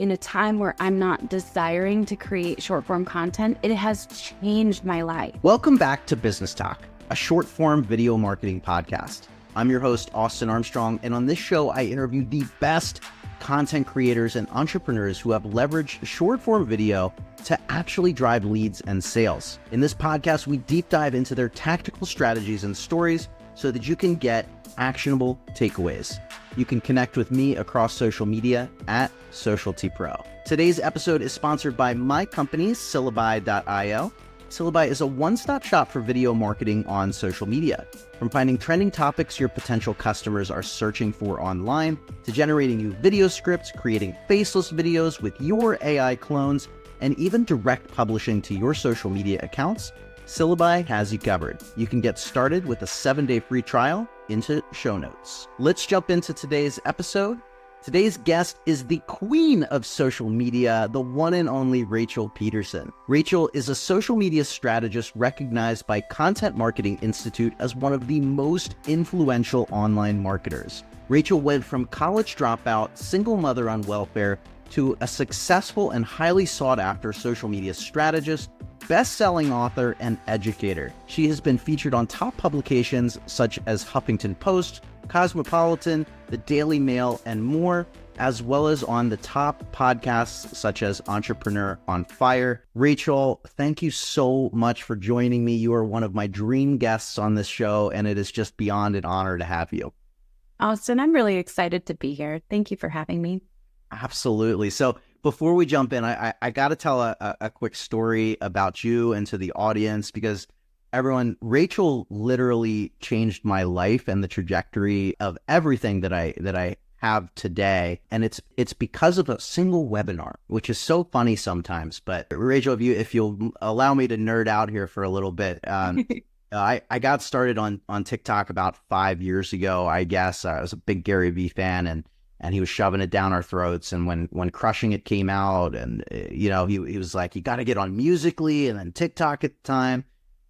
in a time where I'm not desiring to create short form content, it has changed my life. Welcome back to Business Talk, a short form video marketing podcast. I'm your host, Austin Armstrong, and on this show, I interview the best content creators and entrepreneurs who have leveraged short form video to actually drive leads and sales. In this podcast, we deep dive into their tactical strategies and stories so that you can get actionable takeaways. You can connect with me across social media at SocialtyPro. Today's episode is sponsored by my company, Syllabi.io. Syllabi is a one-stop shop for video marketing on social media. From finding trending topics your potential customers are searching for online, to generating new video scripts, creating faceless videos with your AI clones, and even direct publishing to your social media accounts, Syllabi has you covered. You can get started with a 7-day free trial into show notes. Let's jump into today's episode. Today's guest is the queen of social media, the one and only Rachel Pedersen. Rachel is a social media strategist recognized by Content Marketing Institute as one of the most influential online marketers. Rachel went from college dropout, single mother on welfare, to a successful and highly sought-after social media strategist, best-selling author, and educator. She has been featured on top publications such as Huffington Post, Cosmopolitan, the Daily Mail, and more, as well as on the top podcasts such as Entrepreneur on Fire. Rachel, thank you so much for joining me. You are one of my dream guests on this show, and it is just beyond an honor to have you. Austin, I'm really excited to be here. Thank you for having me. Absolutely. So before we jump in, I got to tell a quick story about you and to the audience, because Rachel literally changed my life and the trajectory of everything that I have today. And it's because of a single webinar, which is so funny sometimes. But Rachel, if you'll allow me to nerd out here for a little bit, I got started on TikTok about 5 years ago, I guess. I was a big Gary Vee fan, and he was shoving it down our throats. And when Crushing It came out, and he was like, you got to get on Musical.ly and then TikTok at the time.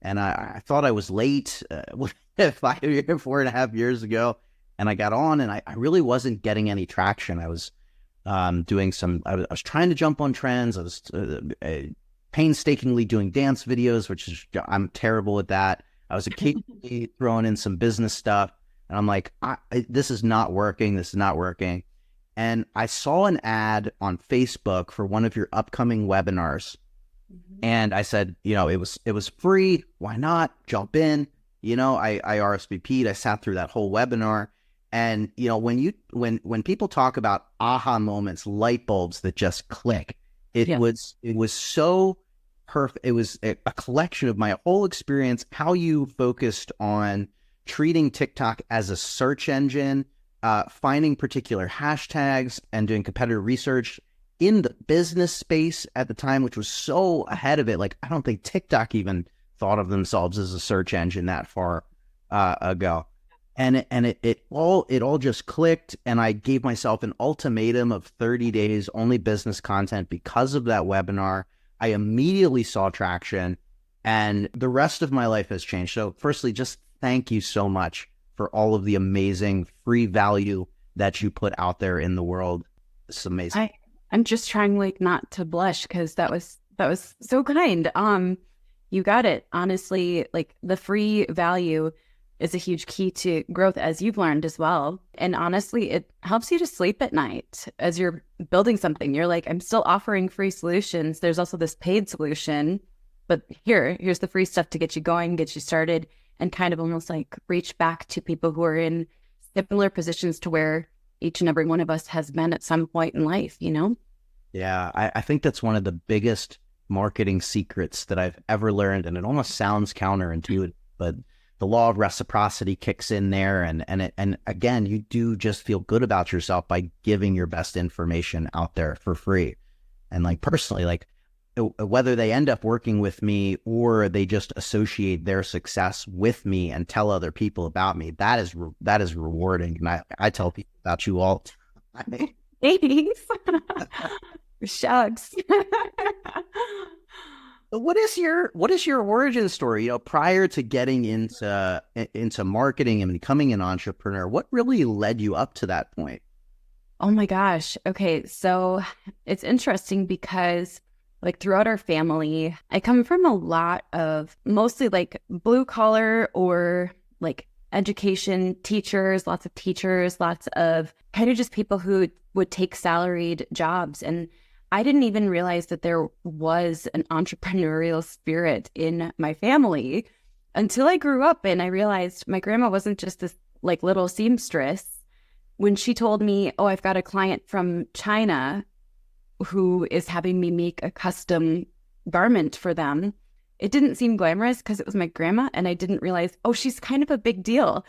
And I thought I was late 4.5 years ago. And I got on, and I really wasn't getting any traction. I was I was trying to jump on trends. I was painstakingly doing dance videos, I'm terrible at that. I was occasionally throwing in some business stuff. And I'm like, this is not working. This is not working. And I saw an ad on Facebook for one of your upcoming webinars. And I said, it was free. Why not jump in? I RSVP'd. I sat through that whole webinar. And, when people talk about aha moments, light bulbs that just click, it was so perfect. It was a collection of my whole experience, how you focused on treating TikTok as a search engine, finding particular hashtags and doing competitive research in the business space at the time, which was so ahead of it. Like, I don't think TikTok even thought of themselves as a search engine that far ago. And it all just clicked. And I gave myself an ultimatum of 30 days, only business content. Because of that webinar, I immediately saw traction, and the rest of my life has changed. So firstly, just thank you so much for all of the amazing free value that you put out there in the world. It's amazing. I'm just trying not to blush, because that was so kind. You got it. Honestly, the free value is a huge key to growth, as you've learned as well. And honestly, it helps you to sleep at night as you're building something. You're like, I'm still offering free solutions. There's also this paid solution, but here's the free stuff to get you going, get you started, and kind of almost reach back to people who are in similar positions to where each and every one of us has been at some point in life, Yeah, I think that's one of the biggest marketing secrets that I've ever learned. And it almost sounds counterintuitive, but the law of reciprocity kicks in there. And again, you do just feel good about yourself by giving your best information out there for free. And personally, whether they end up working with me or they just associate their success with me and tell other people about me, that is rewarding. And I tell people about you all the time. Thanks. Shucks. What is your origin story? Prior to getting into marketing and becoming an entrepreneur, what really led you up to that point? Oh my gosh. Okay. So it's interesting because like throughout our family, I come from a lot of mostly like blue collar or like education teachers, lots of kind of just people who would take salaried jobs. And I didn't even realize that there was an entrepreneurial spirit in my family until I grew up and I realized my grandma wasn't just this like little seamstress. When she told me, oh, I've got a client from China who is having me make a custom garment for them, it didn't seem glamorous because it was my grandma. And I didn't realize, oh, she's kind of a big deal.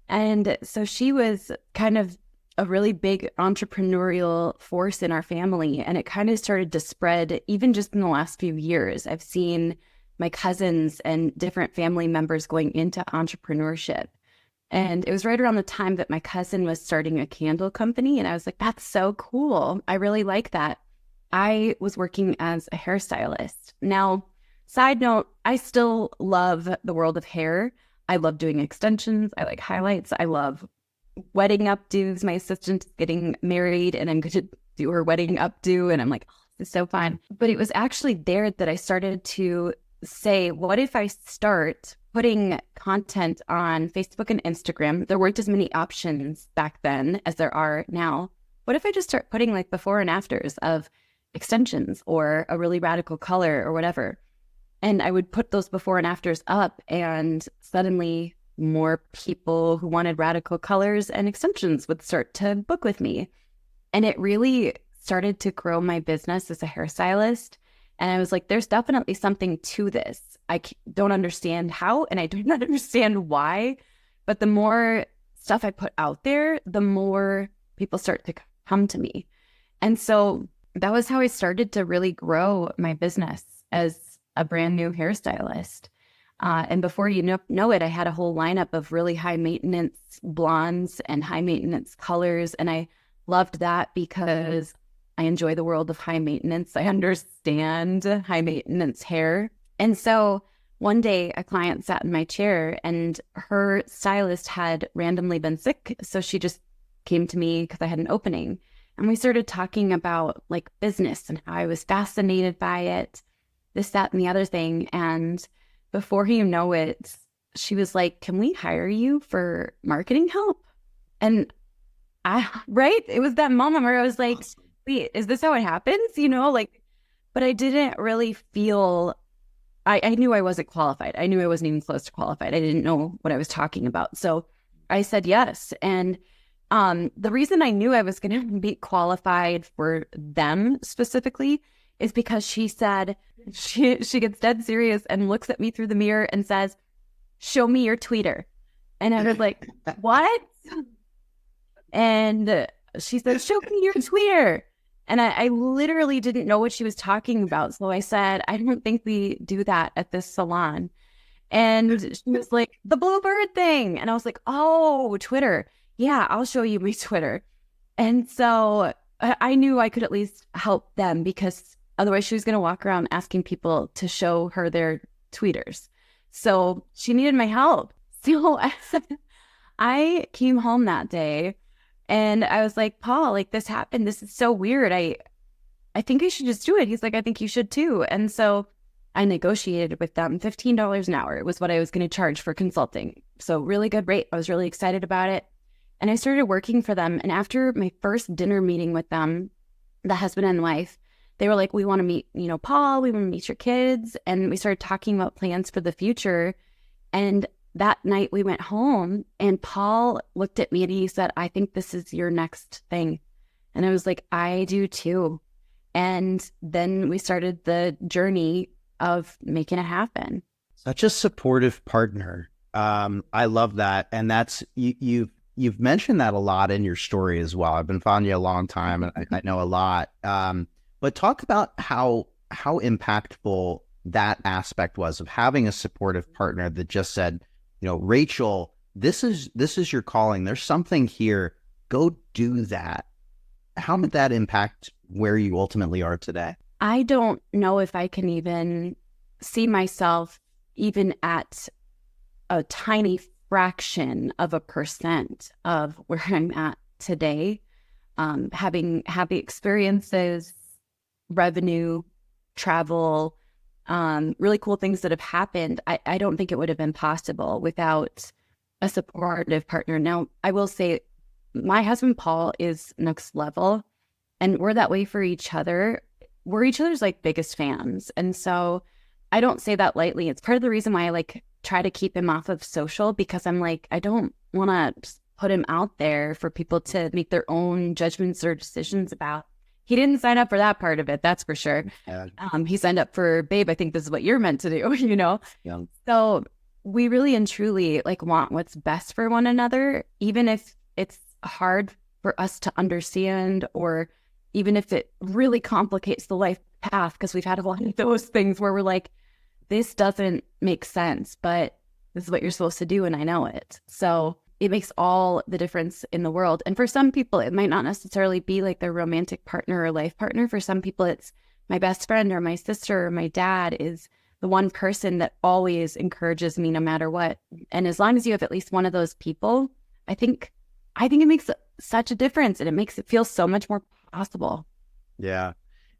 And so she was kind of a really big entrepreneurial force in our family. And it kind of started to spread even just in the last few years. I've seen my cousins and different family members going into entrepreneurship. And it was right around the time that my cousin was starting a candle company. And I was like, that's so cool. I really like that. I was working as a hairstylist. Now, side note, I still love the world of hair. I love doing extensions. I like highlights. I love wedding updos. My assistant is getting married and I'm going to do her wedding updo. And I'm like, oh, this is so fun. But it was actually there that I started to say, what if I start putting content on Facebook and Instagram? There weren't as many options back then as there are now. What if I just start putting like before and afters of extensions or a really radical color or whatever? And I would put those before and afters up, and suddenly more people who wanted radical colors and extensions would start to book with me. And it really started to grow my business as a hairstylist. And I was like, there's definitely something to this. Don't understand how, and I don't understand why. But the more stuff I put out there, the more people start to come to me. And so that was how I started to really grow my business as a brand new hairstylist. And before you know it, I had a whole lineup of really high maintenance blondes and high maintenance colors. And I loved that because I enjoy the world of high maintenance. I understand high maintenance hair. And so one day a client sat in my chair and her stylist had randomly been sick. So she just came to me because I had an opening. And we started talking about like business and how I was fascinated by it, this, that, and the other thing. And before you know it, she was like, can we hire you for marketing help? And right? It was that moment where I was like, wait, is this how it happens? But I didn't really feel, I knew I wasn't qualified. I knew I wasn't even close to qualified. I didn't know what I was talking about. So I said yes. And the reason I knew I was going to be qualified for them specifically is because she said, she gets dead serious and looks at me through the mirror and says, show me your tweeter. And I was like, what? And she said, show me your tweeter. And I literally didn't know what she was talking about. So I said, I don't think we do that at this salon. And she was like, the Bluebird thing. And I was like, oh, Twitter. Yeah, I'll show you my Twitter. And so I knew I could at least help them because otherwise she was going to walk around asking people to show her their tweeters. So she needed my help. So I came home that day and I was like, Paul, like this happened. This is so weird. I think I should just do it. He's like, I think you should too. And so I negotiated with them $15 an hour. It was what I was going to charge for consulting. So really good rate. I was really excited about it. And I started working for them. And after my first dinner meeting with them, the husband and wife, they were like, we want to meet, Paul, we want to meet your kids. And we started talking about plans for the future. And that night we went home and Paul looked at me and he said, I think this is your next thing. And I was like, I do too. And then we started the journey of making it happen. Such a supportive partner. I love that. And that's, you've mentioned that a lot in your story as well. I've been following you a long time and I know a lot. But talk about how impactful that aspect was of having a supportive partner that just said, Rachel, this is your calling. There's something here. Go do that. How did that impact where you ultimately are today? I don't know if I can even see myself even at a tiny fraction of a percent of where I'm at today. having happy experiences, revenue, travel, really cool things that have happened. I don't think it would have been possible without a supportive partner. Now, I will say my husband, Paul, is next level, and we're that way for each other. We're each other's like biggest fans. And so I don't say that lightly. It's part of the reason why I like try to keep him off of social, because I'm like, I don't want to put him out there for people to make their own judgments or decisions about. He didn't sign up for that part of it, that's for sure. Yeah. He signed up for, babe, I think this is what you're meant to do, you know? Yeah. So we really and truly like want what's best for one another, even if it's hard for us to understand, or even if it really complicates the life path, because we've had a lot of those things where we're like, this doesn't make sense, but this is what you're supposed to do, and I know it. So it makes all the difference in the world. And for some people, it might not necessarily be like their romantic partner or life partner. For some people, it's my best friend or my sister or my dad is the one person that always encourages me no matter what. And as long as you have at least one of those people, I think it makes such a difference, and it makes it feel so much more possible. Yeah.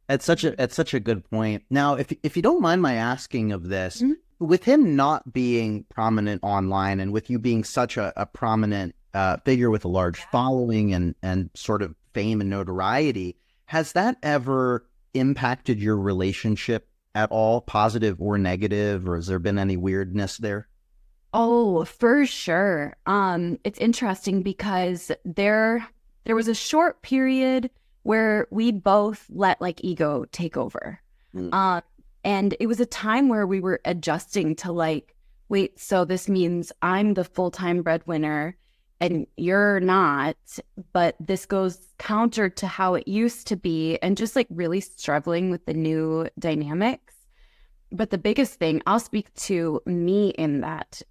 It's such a good point. Now, if you don't mind my asking of this, with him not being prominent online, and with you being such a prominent figure with a large following and sort of fame and notoriety, has that ever impacted your relationship at all, positive or negative, or has there been any weirdness there? Oh, for sure. It's interesting because there was a short period where we both let like ego take over. And it was a time where we were adjusting to like, wait, so this means I'm the full-time breadwinner and you're not, but this goes counter to how it used to be, and just like really struggling with the new dynamics. But the biggest thing, I'll speak to me in that,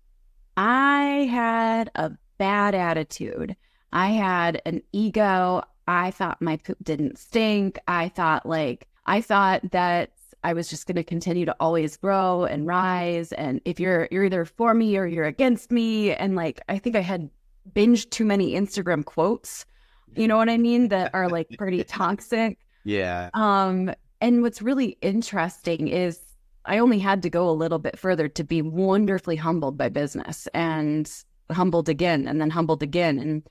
I had a bad attitude. I had an ego. I thought my poop didn't stink. I thought that I was just going to continue to always grow and rise. And if you're either for me or you're against me. And like, I think I had binged too many Instagram quotes, you know what I mean? That are like pretty toxic. Yeah. And what's really interesting is I only had to go a little bit further to be wonderfully humbled by business, and humbled again, and then humbled again. And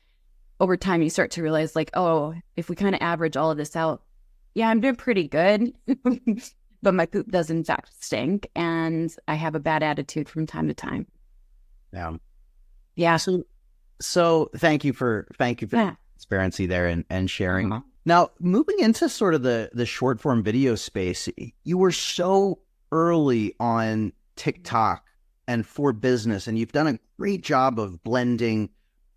over time, you start to realize like, oh, if we kind of average all of this out, yeah, I'm doing pretty good, but my poop does in fact stink, and I have a bad attitude from time to time. Yeah. Yeah. So thank you for transparency there and sharing. Now, moving into sort of the short form video space, you were so early on TikTok and for business, and you've done a great job of blending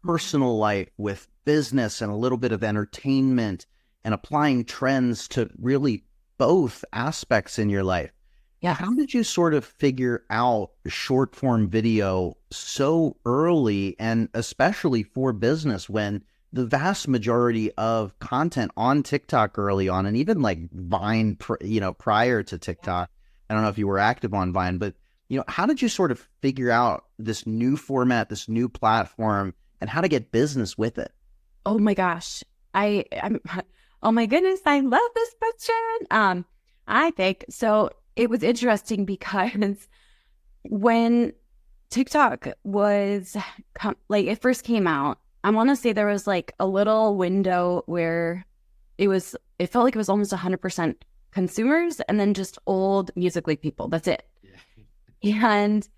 personal life with business and a little bit of entertainment and applying trends to really both aspects in your life. Yeah. How did you sort of figure out short form video so early, and especially for business, when the vast majority of content on TikTok early on, and even like Vine, prior to TikTok, I don't know if you were active on Vine, but how did you sort of figure out this new format, this new platform, and how to get business with it? Oh my gosh. I'm oh my goodness, I love this question. I think so. It was interesting because when TikTok was like it first came out, I want to say there was like a little window where it felt like it was almost 100% consumers and then just old Musical.ly people. That's it. Yeah. And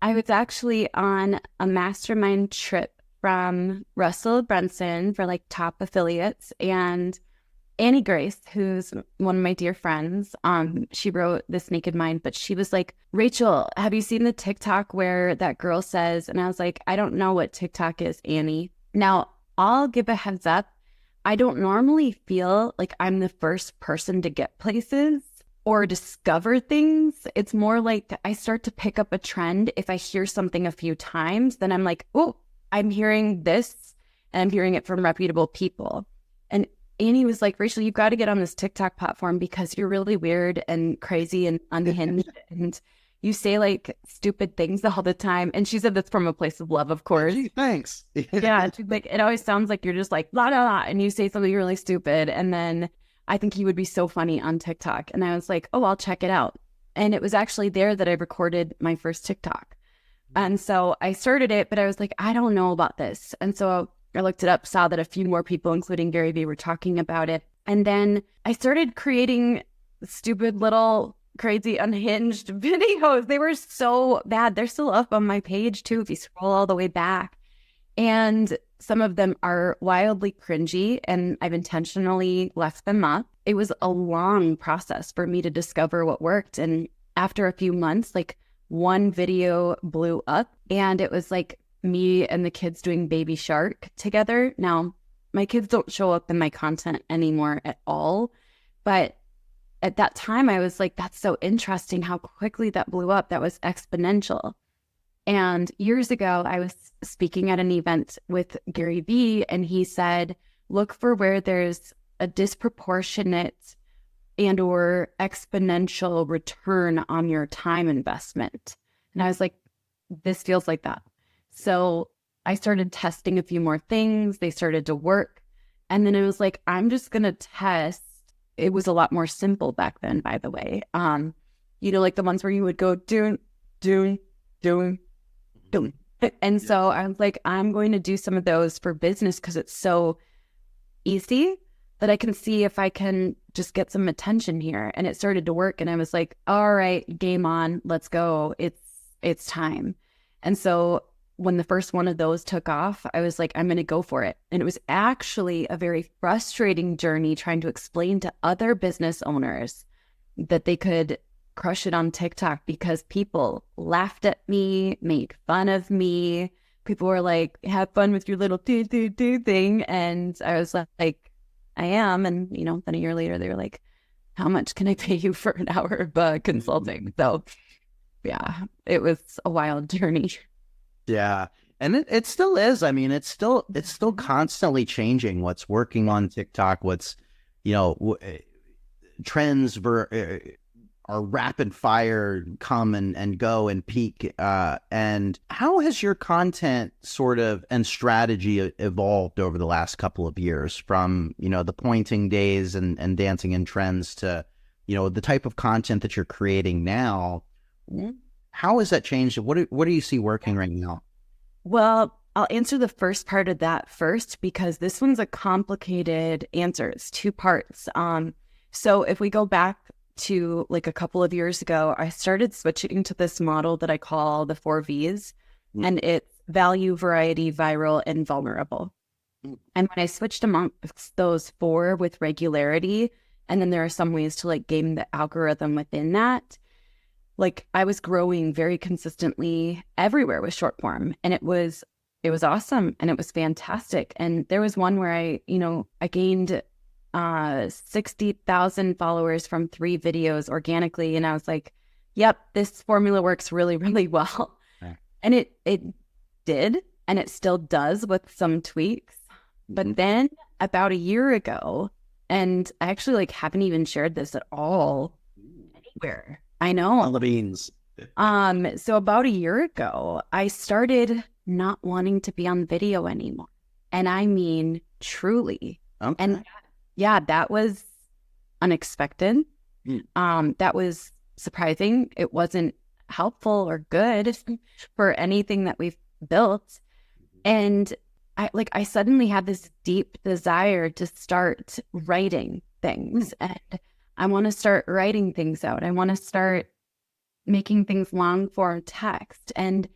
I was actually on a mastermind trip from Russell Brunson for like top affiliates, and Annie Grace, who's one of my dear friends, she wrote This Naked Mind, but she was like, Rachel, have you seen the TikTok where that girl says, and I was like, I don't know what TikTok is, Annie. Now, I'll give a heads up. I don't normally feel like I'm the first person to get places or discover things. It's more like I start to pick up a trend. If I hear something a few times, then I'm like, oh, I'm hearing this, and I'm hearing it from reputable people. And Annie was like, Rachel, you've got to get on this TikTok platform because you're really weird and crazy and unhinged. And you say like stupid things all the time. And she said that's from a place of love, of course. Gee, thanks. Yeah, she's like, it always sounds like you're just like blah blah blah, and you say something really stupid, and then I think you would be so funny on TikTok. And I was like, oh, I'll check it out. And it was actually there that I recorded my first TikTok. And so I started it, but I was like, I don't know about this. And so I looked it up, saw that a few more people, including Gary Vee, were talking about it. And then I started creating stupid little crazy unhinged videos. They were so bad. They're still up on my page too, if you scroll all the way back. And some of them are wildly cringy, and I've intentionally left them up. It was a long process for me to discover what worked. And after a few months, like one video blew up, and it was like me and the kids doing Baby Shark together. Now, my kids don't show up in my content anymore at all. But at that time, I was like, that's so interesting how quickly that blew up. That was exponential. And years ago, I was speaking at an event with Gary Vee, and he said, look for where there's a disproportionate and or exponential return on your time investment. And I was like, this feels like that. So I started testing a few more things. They started to work. And then it was like, I'm just going to test. It was a lot more simple back then, by the way. Like the ones where you would go doing. And so I was like, I'm going to do some of those for business because it's so easy that I can see if I can just get some attention here. And it started to work. And I was like, all right, game on, let's go. It's time. And so when the first one of those took off, I was like, I'm going to go for it. And it was actually a very frustrating journey trying to explain to other business owners that they could crush it on TikTok because people laughed at me, made fun of me. People were like, have fun with your little do thing. And I was like, I am. And, then a year later, they were like, how much can I pay you for an hour of consulting? So yeah, it was a wild journey. Yeah. And it still is. I mean, it's still constantly changing what's working on TikTok, what's, trends are rapid fire, come and go and peak. And how has your content sort of and strategy evolved over the last couple of years from, the pointing days and dancing in trends to, the type of content that you're creating now? How has that changed? What do you see working right now? Well, I'll answer the first part of that first because this one's a complicated answer. It's two parts. So if we go back to like a couple of years ago, I started switching to this model that I call the 4 V's, and it's value, variety, viral, and vulnerable. And when I switched amongst those 4 with regularity, and then there are some ways to like game the algorithm within that, like I was growing very consistently everywhere with short form, and it was awesome and it was fantastic. And there was one where I gained 60,000 followers from 3 videos organically. And I was like, yep, this formula works really, really well. Right. And it did, and it still does with some tweaks. But then about a year ago, and I actually like haven't even shared this at all anywhere. I know. On the beans. So about a year ago, I started not wanting to be on video anymore. And I mean, truly. Okay. And yeah, that was unexpected. That was surprising. It wasn't helpful or good for anything that we've built. And I suddenly had this deep desire to start writing things. And I want to start writing things out. I want to start making things long form text. And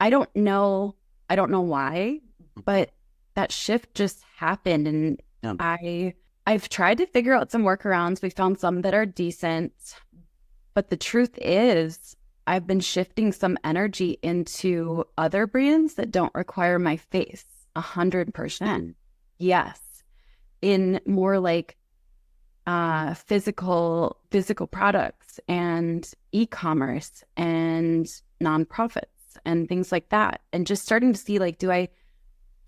I don't know why, but that shift just happened. And I've tried to figure out some workarounds. We found some that are decent, but the truth is I've been shifting some energy into other brands that don't require my face 100%. Yes. In more like physical products and e-commerce and nonprofits and things like that. And just starting to see like, do I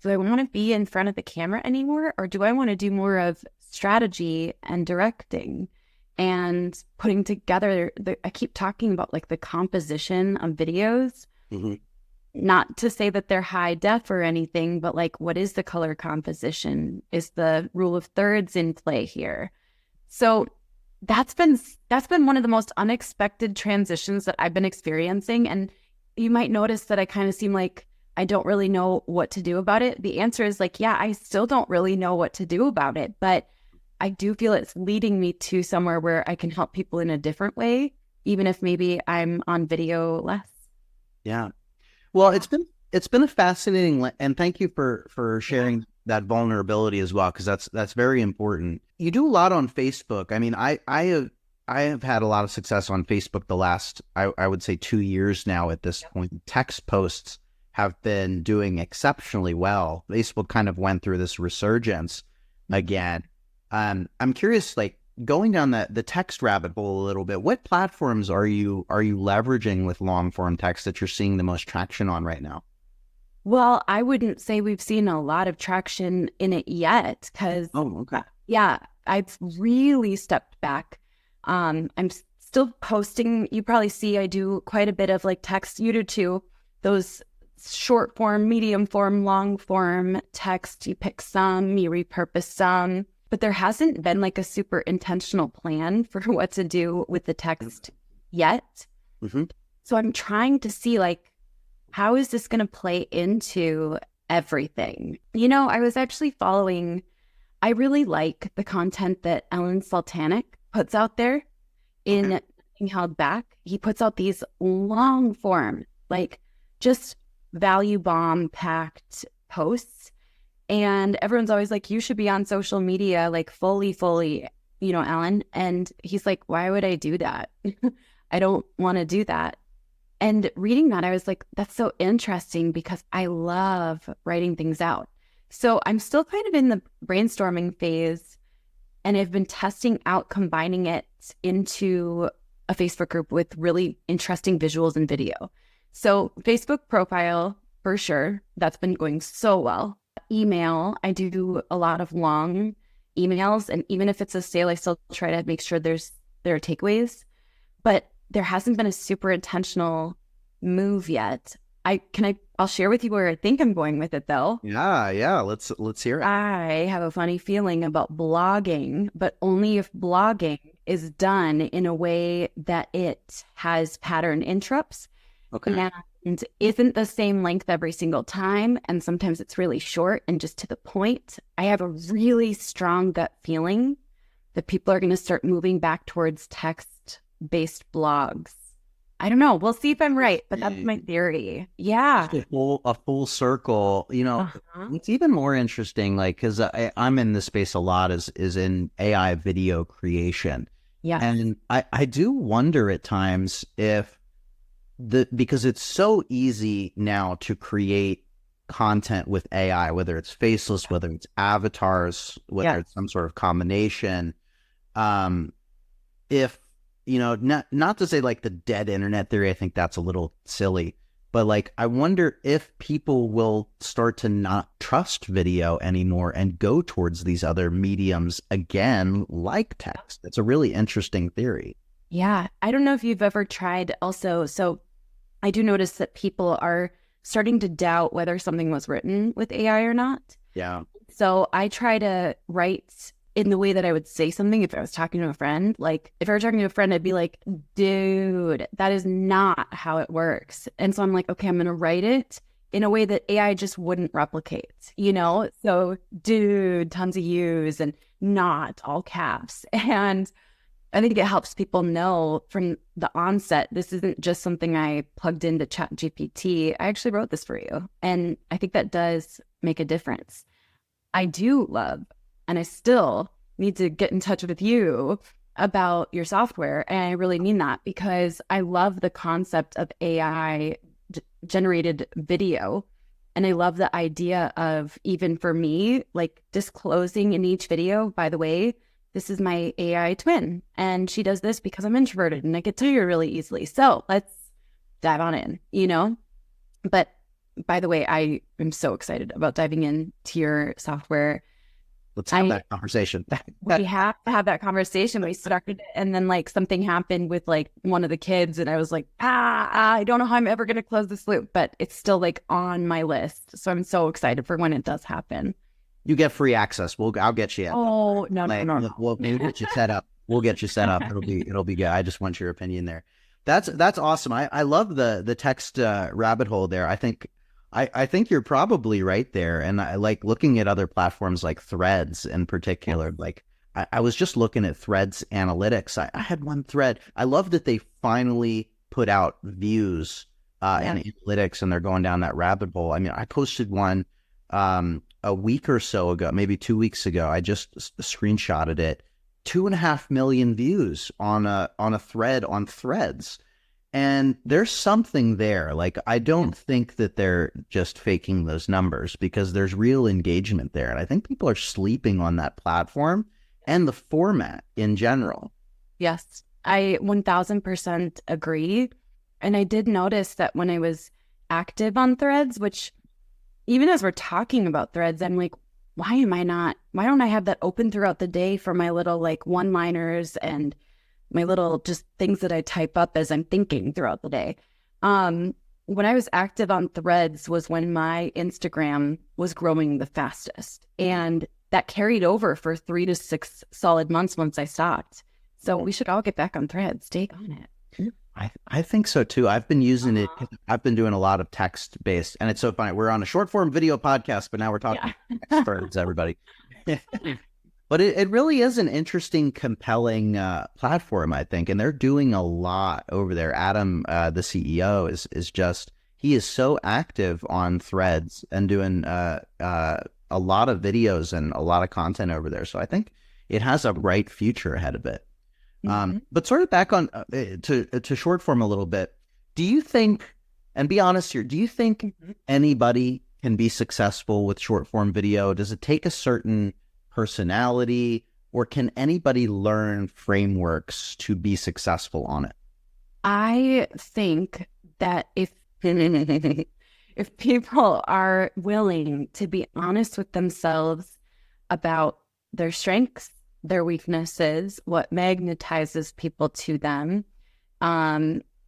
want to be in front of the camera anymore, or do I want to do more of strategy and directing? and putting together I keep talking about like the composition of videos, Mm-hmm. not to say that they're high def or anything, but like, what is the color composition? Is the rule of thirds in play here? So that's been one of the most unexpected transitions that I've been experiencing. And you might notice that I kind of seem like I don't really know what to do about it. The answer is like, yeah, I still don't really know what to do about it, but I do feel it's leading me to somewhere where I can help people in a different way, even if maybe I'm on video less. Yeah. Well, it's been a fascinating, and thank you for sharing that vulnerability as well, because that's very important. You do a lot on Facebook. I mean, I have had a lot of success on Facebook the last, I would say, 2 years now at this point. Text posts have been doing exceptionally well. Facebook kind of went through this resurgence again. I'm curious, like, going down the text rabbit hole a little bit, what platforms are you leveraging with long form text that you're seeing the most traction on right now? Well, I wouldn't say we've seen a lot of traction in it yet because, Oh, okay. yeah, I've really stepped back. I'm still posting. You probably see I do quite a bit of like text. You do too. Those short form, medium form, long form text. You pick some, you repurpose some. But there hasn't been like a super intentional plan for what to do with the text yet. Mm-hmm. So I'm trying to see like, how is this going to play into everything? You know, I was actually I really like the content that Ellen Sultanic puts out there in Nothing Held Back. He puts out these long form, like just value bomb packed posts. And everyone's always like, you should be on social media, like fully, you know, Ellen. And he's like, why would I do that? I don't want to do that. And reading that, I was like, that's so interesting because I love writing things out. So I'm still kind of in the brainstorming phase, and I've been testing out combining it into a Facebook group with really interesting visuals and video. So Facebook profile, for sure, that's been going so well. Email, I do a lot of long emails, and even if it's a sale, I still try to make sure there are takeaways. But there hasn't been a super intentional move yet. I'll share with you where I think I'm going with it though. Yeah. Let's hear it. I have a funny feeling about blogging, but only if blogging is done in a way that it has pattern interrupts. Okay. And isn't the same length every single time. And sometimes it's really short and just to the point. I have a really strong gut feeling that people are going to start moving back towards text-based blogs. I don't know. We'll see if I'm right, but that's my theory. Yeah. Just a full circle. You know, it's even more interesting, like, because I'm in this space a lot is in AI video creation. Yeah. And I do wonder at times if because it's so easy now to create content with AI, whether it's faceless, whether it's avatars, whether it's some sort of combination. If, you know, not to say like the dead internet theory, I think that's a little silly, but like, I wonder if people will start to not trust video anymore and go towards these other mediums again, like text. It's a really interesting theory. Yeah. I don't know if you've ever tried also. So I do notice that people are starting to doubt whether something was written with AI or not. Yeah. So I try to write in the way that I would say something if I was talking to a friend. Like if I were talking to a friend, I'd be like, dude, that is not how it works. And so I'm like, okay, I'm going to write it in a way that AI just wouldn't replicate, you know? So dude, tons of U's and not all caps. And I think it helps people know from the onset, this isn't just something I plugged into ChatGPT. I actually wrote this for you. And I think that does make a difference. I do love, and I still need to get in touch with you about your software. And I really mean that because I love the concept of AI generated video. And I love the idea of, even for me, like disclosing in each video, by the way, this is my AI twin, and she does this because I'm introverted and I get tired really easily. So let's dive on in, you know? But by the way, I am so excited about diving into your software. Let's have that conversation. We have to have that conversation. We started, and then like something happened with like one of the kids, and I was like, I don't know how I'm ever going to close this loop, but it's still like on my list. So I'm so excited for when it does happen. You get free access. I'll get you. Oh, no. We'll get you set up. We'll get you set up. It'll be good. I just want your opinion there. That's awesome. I love the text rabbit hole there. I think you're probably right there. And I like looking at other platforms like Threads in particular. Like I was just looking at Threads analytics. I had one thread. I love that they finally put out views and analytics, and they're going down that rabbit hole. I mean, I posted one a week or so ago, maybe 2 weeks ago. I just screenshotted it. 2.5 million views on a thread on Threads. And there's something there. Like, I don't think that they're just faking those numbers, because there's real engagement there. And I think people are sleeping on that platform and the format in general. Yes, I 1000% agree. And I did notice that when I was active on Threads, which even as we're talking about Threads, I'm like, why don't I have that open throughout the day for my little like one-liners and my little just things that I type up as I'm thinking throughout the day. When I was active on Threads was when my Instagram was growing the fastest. And that carried over for 3 to 6 solid months once I stopped. So we should all get back on Threads. Stay on it. I think so too. I've been using it. I've been doing a lot of text based, and it's so funny. We're on a short form video podcast, but now we're talking experts, everybody. But it really is an interesting, compelling platform, I think. And they're doing a lot over there. Adam, the CEO, he is so active on Threads and doing a lot of videos and a lot of content over there. So I think it has a bright future ahead of it. But sort of back on to short form a little bit, do you think, and be honest here, do you think anybody can be successful with short form video? Does it take a certain personality, or can anybody learn frameworks to be successful on it? I think that if people are willing to be honest with themselves about their strengths, their weaknesses, what magnetizes people to them,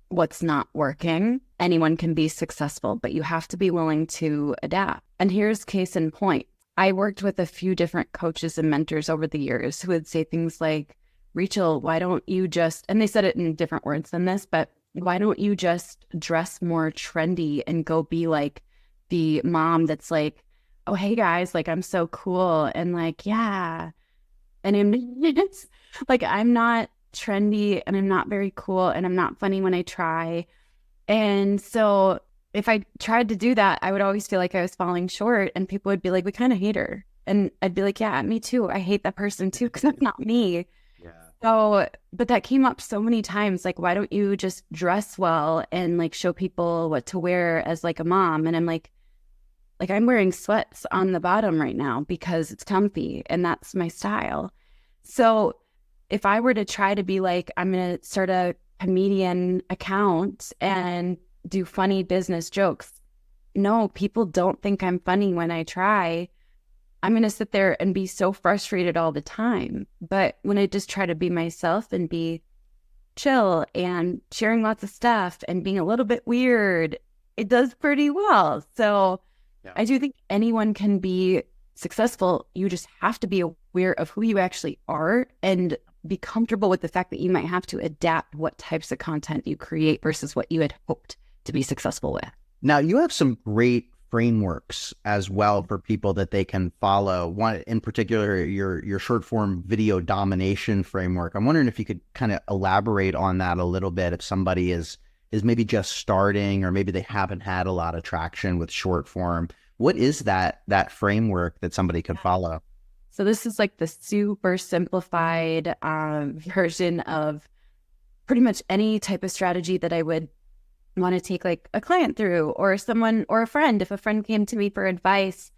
what's not working, anyone can be successful, but you have to be willing to adapt. And here's case in point. I worked with a few different coaches and mentors over the years who would say things like, Rachel, why don't you just, and they said it in different words than this, but why don't you just dress more trendy and go be like the mom that's like, oh, hey guys, like I'm so cool. And like, yeah. And it's like, I'm not trendy and I'm not very cool and I'm not funny when I try. And so if I tried to do that, I would always feel like I was falling short, and people would be like, we kind of hate her. And I'd be like, yeah, me too. I hate that person too, because that's not me. Yeah. So, but that came up so many times. Like, why don't you just dress well and like show people what to wear as like a mom? And I'm like I'm wearing sweats on the bottom right now because it's comfy and that's my style. So if I were to try to be like, I'm going to start a comedian account and do funny business jokes. No, people don't think I'm funny when I try. I'm going to sit there and be so frustrated all the time. But when I just try to be myself and be chill and sharing lots of stuff and being a little bit weird, it does pretty well. So I do think anyone can be successful. You just have to be aware of who you actually are and be comfortable with the fact that you might have to adapt what types of content you create versus what you had hoped to be successful with. Now, you have some great frameworks as well for people that they can follow. One in particular, your short form video domination framework. I'm wondering if you could kind of elaborate on that a little bit. If somebody is maybe just starting, or maybe they haven't had a lot of traction with short form, what is that framework that somebody could follow? So this is like the super simplified version of pretty much any type of strategy that I would want to take like a client through, or someone, or a friend. If a friend came to me for advice,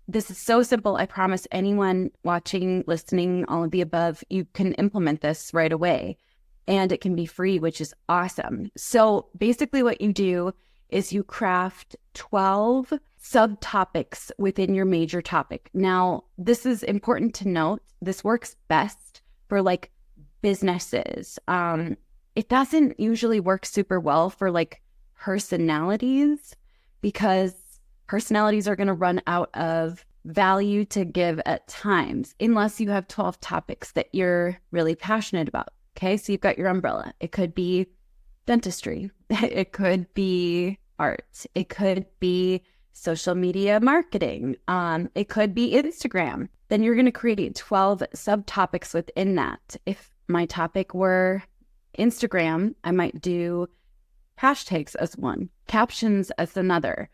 this is so simple. I promise anyone watching, listening, all of the above, you can implement this right away, and it can be free, which is awesome. So basically what you do is you craft 12 subtopics within your major topic. Now, this is important to note. This works best for like businesses. It doesn't usually work super well for like personalities, because personalities are going to run out of value to give at times, unless you have 12 topics that you're really passionate about. Okay, so you've got your umbrella. It could be dentistry. It could be art. It could be social media marketing. It could be Instagram. Then you're going to create 12 subtopics within that. If my topic were Instagram, I might do hashtags as one, captions as another,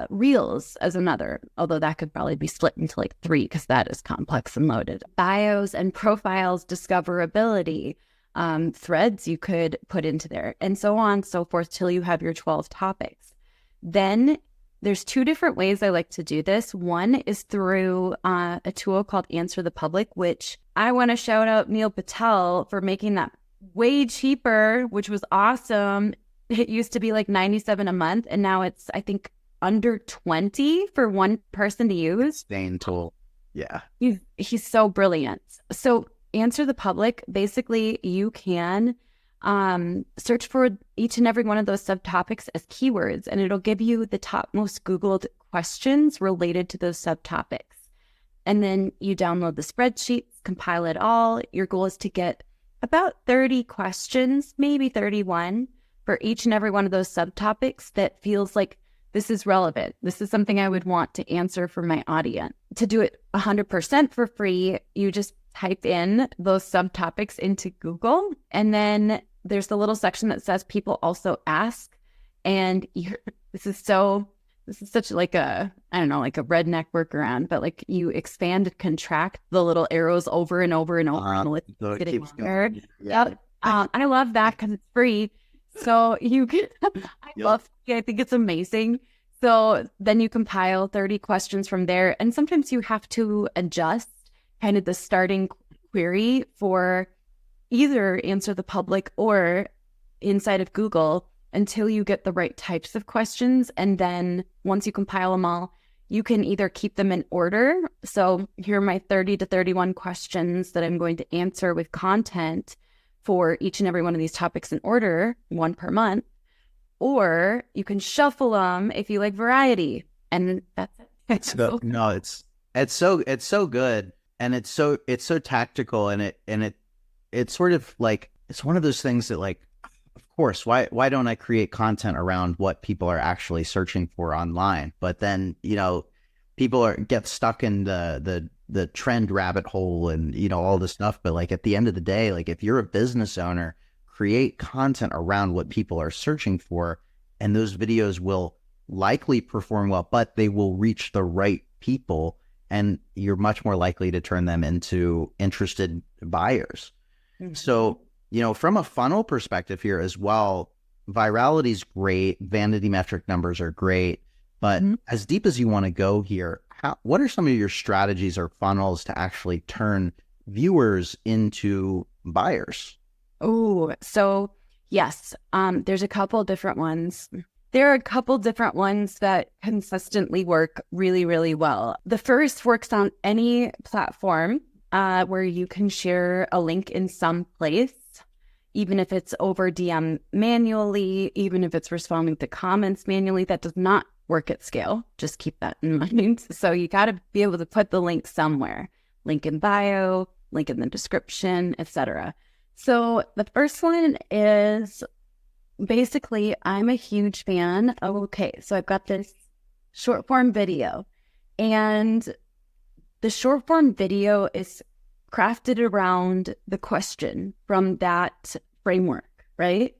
reels as another, although that could probably be split into like 3 because that is complex and loaded. Bios and profiles, discoverability, threads you could put into there, and so on and so forth till you have your 12 topics. Then there's 2 different ways I like to do this. One is through a tool called Answer the Public, which I want to shout out Neil Patel for making that way cheaper, which was awesome. It used to be like $97 a month, and now it's, I think, under $20 for one person to use. Insane tool. Yeah. He's so brilliant. So Answer the Public, basically you can search for each and every one of those subtopics as keywords, and it'll give you the top most Googled questions related to those subtopics. And then you download the spreadsheets, compile it all. Your goal is to get about 30 questions, maybe 31, for each and every one of those subtopics that feels like this is relevant. This is something I would want to answer for my audience. To do it 100% for free, you just type in those subtopics into Google, and then there's the little section that says people also ask. And this is such like a, I don't know, like a redneck workaround, but like you expand and contract the little arrows over and over and over. And So it keeps longer. going. Yeah. I love that because it's free. So you can, I think it's amazing. So then you compile 30 questions from there. And sometimes you have to adjust kind of the starting query for either Answer the Public or inside of Google until you get the right types of questions. And then once you compile them all, you can either keep them in order. So here are my 30 to 31 questions that I'm going to answer with content for each and every one of these topics in order, 1 per month. Or you can shuffle them if you like variety. And that's it. It's so good. And it's so tactical, and it's sort of like, it's one of those things that, like, of course, why don't I create content around what people are actually searching for online? But then, people get stuck in the trend rabbit hole and, all this stuff. But like at the end of the day, like if you're a business owner, create content around what people are searching for, and those videos will likely perform well, but they will reach the right people, and you're much more likely to turn them into interested buyers. Mm-hmm. So, from a funnel perspective here as well, virality is great. Vanity metric numbers are great. But as deep as you want to go here, what are some of your strategies or funnels to actually turn viewers into buyers? Oh, so yes, there's a couple different ones. There are a couple different ones that consistently work really, really well. The first works on any platform where you can share a link in some place, even if it's over DM manually, even if it's responding to comments manually. That does not work at scale. Just keep that in mind. So you got to be able to put the link somewhere. Link in bio, link in the description, etc. So the first one is basically, I'm a huge fan of, so I've got this short form video, and the short form video is crafted around the question from that framework, right?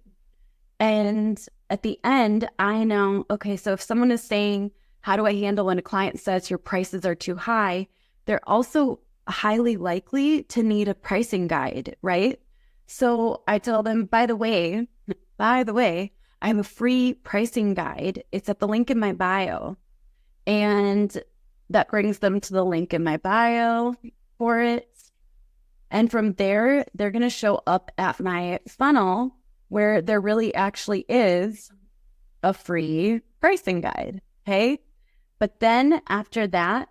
And at the end, I know, so if someone is saying, how do I handle when a client says your prices are too high? They're also highly likely to need a pricing guide, right? So I tell them, by the way, I have a free pricing guide. It's at the link in my bio. And that brings them to the link in my bio for it. And from there, they're going to show up at my funnel where there really actually is a free pricing guide. Okay. But then after that,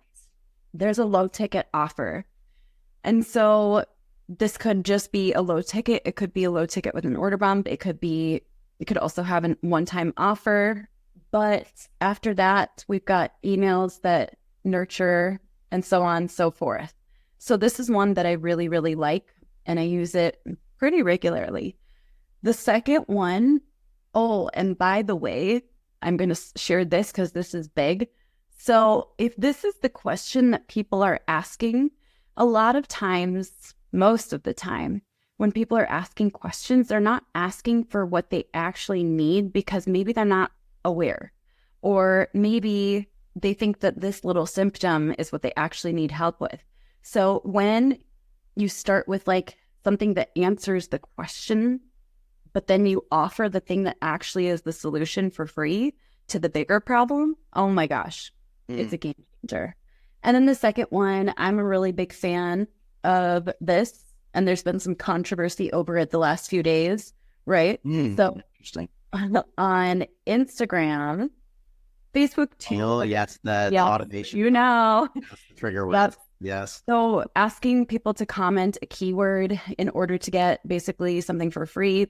there's a low ticket offer. And so this could just be a low ticket. It could be a low ticket with an order bump. It could also have a one-time offer. But after that, we've got emails that nurture and so on and so forth. So this is one that I really, really like, and I use it pretty regularly. The second one, oh, and by the way, I'm going to share this because this is big. So if this is the question that people are asking, a lot of times, most of the time, when people are asking questions, they're not asking for what they actually need because maybe they're not aware, or maybe they think that this little symptom is what they actually need help with. So when you start with like something that answers the question, but then you offer the thing that actually is the solution for free to the bigger problem, oh my gosh, it's a game changer. And then the second one, I'm a really big fan of this, and there's been some controversy over it the last few days, right? So Interesting. on Instagram, Facebook too. Oh, yes, that automation. You know. That's the trigger word. Yes. So asking people to comment a keyword in order to get basically something for free,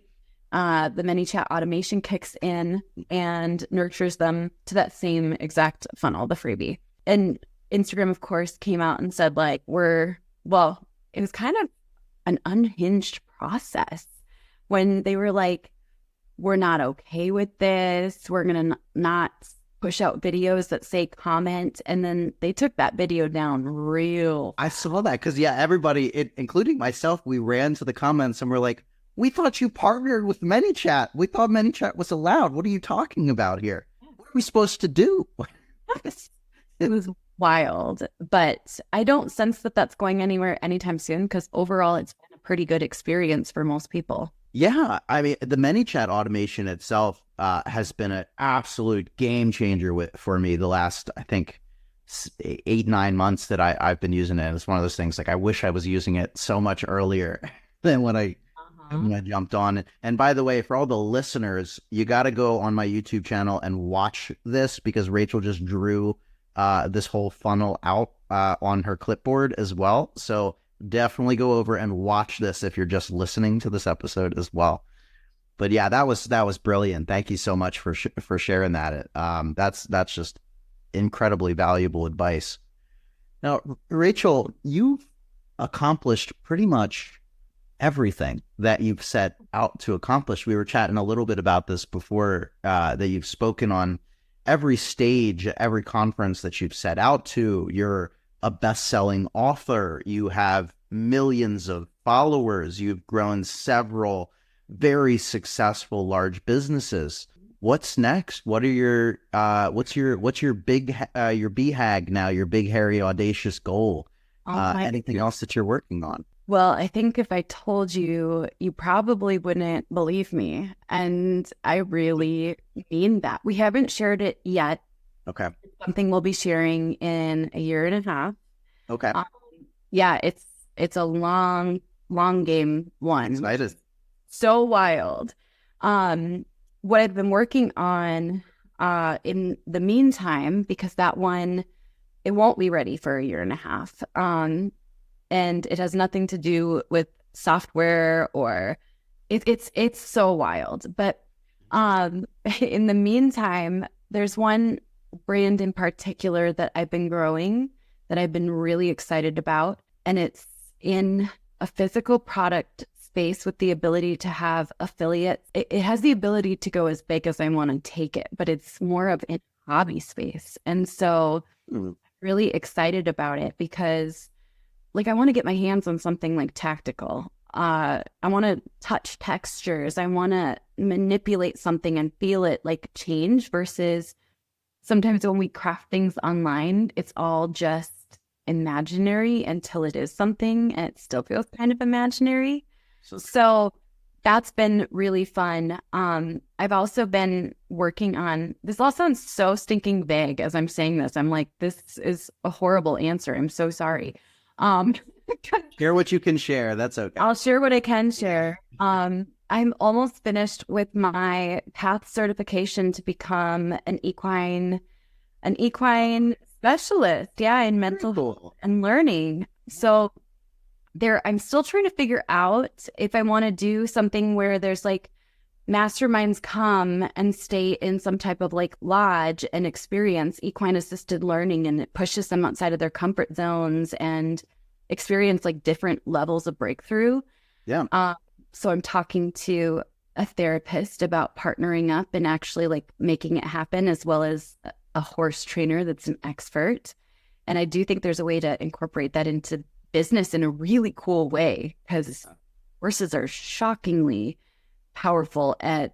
the ManyChat automation kicks in and nurtures them to that same exact funnel, the freebie. And Instagram, of course, came out and said, like, it was kind of an unhinged process when they were like, we're not okay with this. We're going to not push out videos that say comment. And then they took that video down real. I saw that because, everybody, including myself, we ran to the comments and we're like, we thought you partnered with ManyChat. We thought ManyChat was allowed. What are you talking about here? What are we supposed to do? It was wild, but I don't sense that that's going anywhere anytime soon because overall it's been a pretty good experience for most people. Yeah, I mean, the ManyChat automation itself has been an absolute game changer for me the last, I think, 8-9 months that I've been using it. It's one of those things like I wish I was using it so much earlier than when I jumped on. And by the way, for all the listeners, you got to go on my YouTube channel and watch this because Rachel just drew this whole funnel out on her clipboard as well. So definitely go over and watch this if you're just listening to this episode as well. But yeah, that was brilliant. Thank you so much for sharing that. That's just incredibly valuable advice. Now, Rachel, you've accomplished pretty much everything that you've set out to accomplish. We were chatting a little bit about this before, that you've spoken on every stage, every conference that you've set out to. You're a best-selling author. You have millions of followers. You've grown several very successful large businesses. What's next? What are your what's your big your BHAG now? Your big, hairy, audacious goal? Anything else that you're working on? Well, I think if I told you, you probably wouldn't believe me. And I really mean that. We haven't shared it yet. Okay. It's something we'll be sharing in a year and a half. Okay. Yeah, it's a long game one. Excited. So wild. What I've been working on in the meantime, because that one, it won't be ready for a year and a half. And it has nothing to do with software or it's so wild. But in the meantime, there's one brand in particular that I've been growing that I've been really excited about. And it's in a physical product space with the ability to have affiliates. It has the ability to go as big as I want to take it, but it's more of a hobby space. And so really excited about it because like I want to get my hands on something like tactical. I want to touch textures. I want to manipulate something and feel it like change versus sometimes when we craft things online, it's all just imaginary until it is something and it still feels kind of imaginary. So that's been really fun. I've also been working on, this all sounds so stinking vague as I'm saying this. I'm like, this is a horrible answer. I'm so sorry. Share what you can share. That's okay. I'll share what I can share. I'm almost finished with my PATH certification to become an an equine specialist, yeah, in mental health and learning. So I'm still trying to figure out if I want to do something where there's like masterminds come and stay in some type of like lodge and experience equine assisted learning, and it pushes them outside of their comfort zones and experience like different levels of breakthrough. Yeah. So I'm talking to a therapist about partnering up and actually like making it happen, as well as a horse trainer that's an expert. And I do think there's a way to incorporate that into business in a really cool way, because horses are shockingly powerful at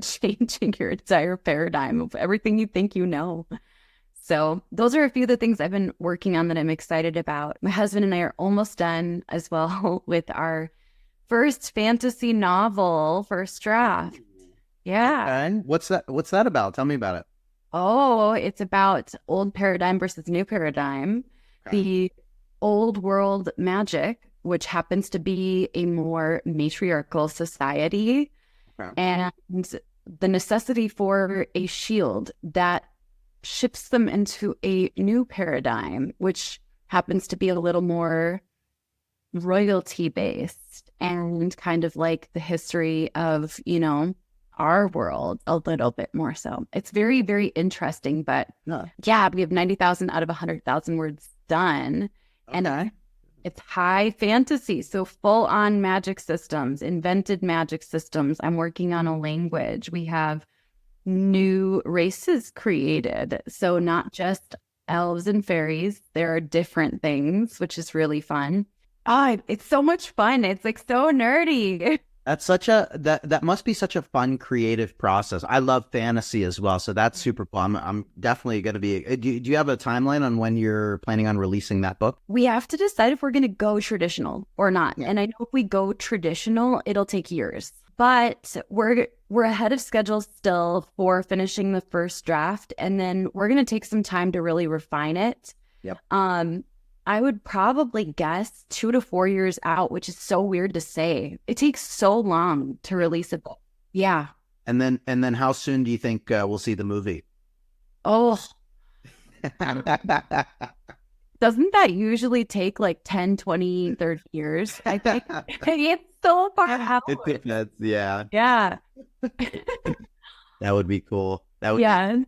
changing your entire paradigm of everything you think you know. So those are a few of the things I've been working on that I'm excited about. My husband and I are almost done as well with our first fantasy novel, first draft. Yeah. Okay. What's that about? Tell me about it. Oh, it's about old paradigm versus new paradigm. Okay. The old world magic, which happens to be a more matriarchal society, Okay. and the necessity for a shield that shifts them into a new paradigm, which happens to be a little more royalty based and kind of like the history of, our world a little bit more so. It's very, very interesting, but yeah, we have 90,000 out of 100,000 words done. Okay. And it's high fantasy. So full on magic systems, invented magic systems. I'm working on a language. We have new races created. So not just elves and fairies. There are different things, which is really fun. It's so much fun. It's like so nerdy. That's that must be such a fun creative process. I love fantasy as well, so that's super cool. I'm definitely going to be. Do you have a timeline on when you're planning on releasing that book? We have to decide if we're going to go traditional or not. Yeah. And I know if we go traditional, it'll take years. But we're ahead of schedule still for finishing the first draft, and then we're going to take some time to really refine it. Yep. I would probably guess 2 to 4 years out, which is so weird to say. It takes so long to release a book. Yeah. And then how soon do you think we'll see the movie? Oh, doesn't that usually take like 10, 20, 30 years? I think it's so far out. Yeah. Yeah. That would be cool. That would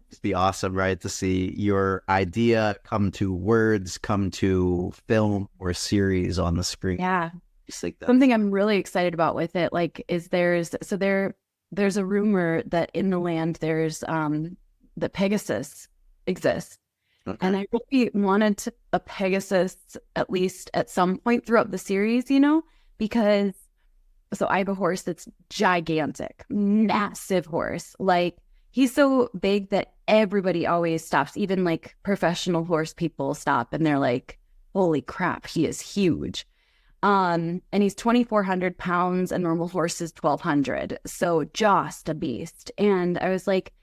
just be awesome, right? To see your idea come to words, come to film or series on the screen. Yeah. Just like that. Something I'm really excited about with it, like, is there's a rumor that in the land there's that Pegasus exists. Okay. And I really wanted a Pegasus at least at some point throughout the series, because so I have a horse that's gigantic, massive horse. Like, he's so big that everybody always stops. Even like professional horse people stop and they're like, holy crap, he is huge. And he's 2,400 pounds, a normal horse is 1,200. So just a beast. And I was like,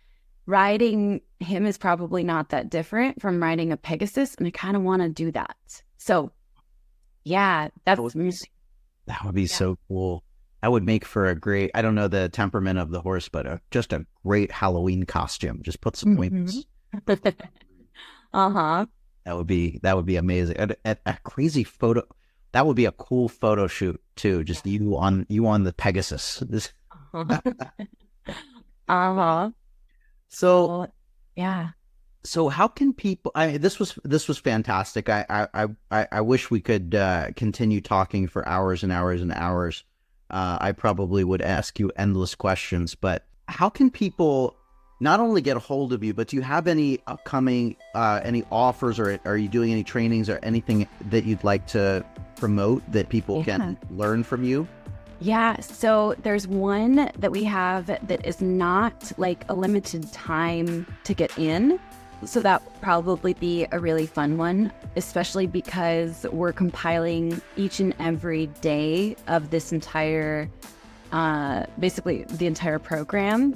riding him is probably not that different from riding a Pegasus. And I kind of want to do that. So yeah, that would be so cool. That would make for a great, I don't know the temperament of the horse, but just a great Halloween costume. Just put some points. Uh-huh. That would be amazing. A crazy photo. That would be a cool photo shoot too. Just you on the Pegasus. Uh-huh. So yeah. So how can people? This was fantastic. I wish we could continue talking for hours and hours and hours. I probably would ask you endless questions, but how can people not only get a hold of you, but do you have any upcoming any offers, or are you doing any trainings or anything that you'd like to promote that people can learn from you? Yeah, so there's one that we have that is not like a limited time to get in. So that would probably be a really fun one, especially because we're compiling each and every day of this entire, basically the entire program.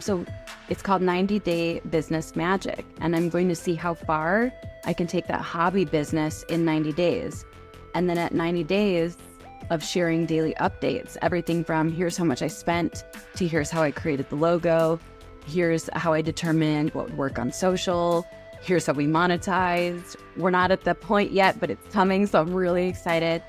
So it's called 90 Day Business Magic. And I'm going to see how far I can take that hobby business in 90 days. And then at 90 days of sharing daily updates, everything from here's how much I spent to here's how I created the logo, here's how I determined what would work on social. Here's how we monetized. We're not at the point yet, but it's coming, so I'm really excited.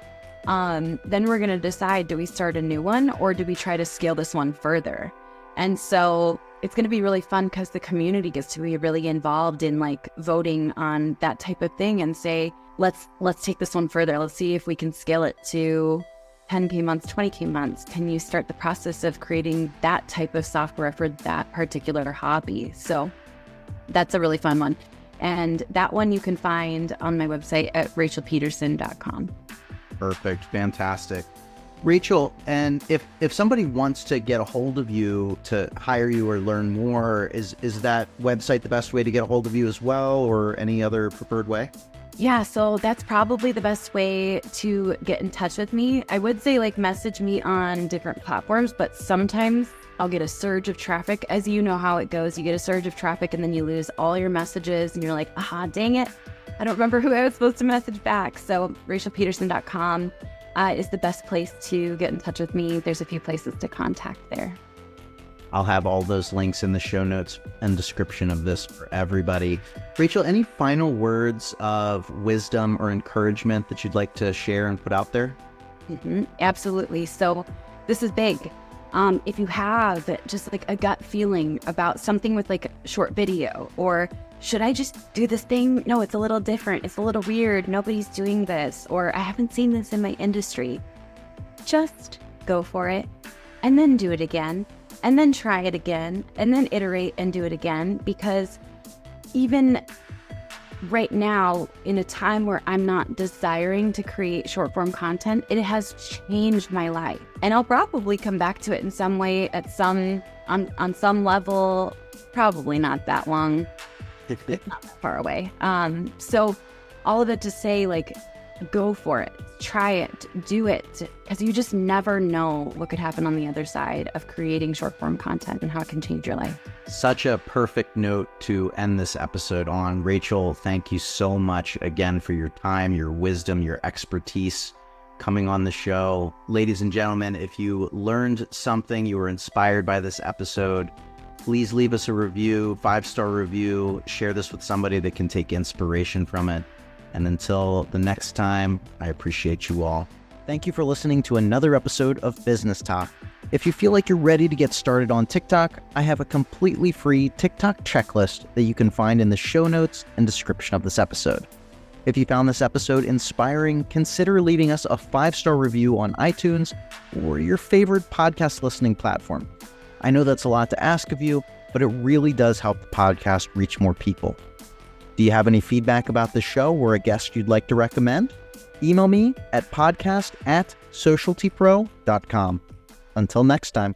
Then we're going to decide, do we start a new one or do we try to scale this one further? And so it's going to be really fun because the community gets to be really involved in like voting on that type of thing and say, let's take this one further. Let's see if we can scale it to 10K months, 20K months. Can you start the process of creating that type of software for that particular hobby? So that's a really fun one. And that one you can find on my website at rachelpedersen.com. Perfect. Fantastic. Rachel, and if somebody wants to get a hold of you to hire you or learn more, is that website the best way to get a hold of you as well, or any other preferred way? Yeah, so that's probably the best way to get in touch with me. I would say like message me on different platforms, but sometimes I'll get a surge of traffic. As you know how it goes, you get a surge of traffic and then you lose all your messages and you're like, dang it, I don't remember who I was supposed to message back. So rachelpedersen.com is the best place to get in touch with me. There's a few places to contact there. I'll have all those links in the show notes and description of this for everybody. Rachel, any final words of wisdom or encouragement that you'd like to share and put out there? Absolutely. So this is big. If you have just like a gut feeling about something with like a short video, or should I just do this thing? No, it's a little different. It's a little weird. Nobody's doing this, or I haven't seen this in my industry. Just go for it and then do it again and then try it again and then iterate and do it again. Because even right now, in a time where I'm not desiring to create short form content, it has changed my life. And I'll probably come back to it in some way on some level, probably not that long. Not that far away. So all of it to say, like, go for it, try it, do it, because you just never know what could happen on the other side of creating short form content and how it can change your life. Such a perfect note to end this episode on. Rachel, thank you so much again for your time, your wisdom, your expertise coming on the show. Ladies and gentlemen, if you learned something, you were inspired by this episode, please leave us a review, 5-star review, share this with somebody that can take inspiration from it. And until the next time, I appreciate you all. Thank you for listening to another episode of Business Talk. If you feel like you're ready to get started on TikTok, I have a completely free TikTok checklist that you can find in the show notes and description of this episode. If you found this episode inspiring, consider leaving us a 5-star review on iTunes or your favorite podcast listening platform. I know that's a lot to ask of you, but it really does help the podcast reach more people. Do you have any feedback about the show or a guest you'd like to recommend? Email me at podcast@socialtypro.com. Until next time.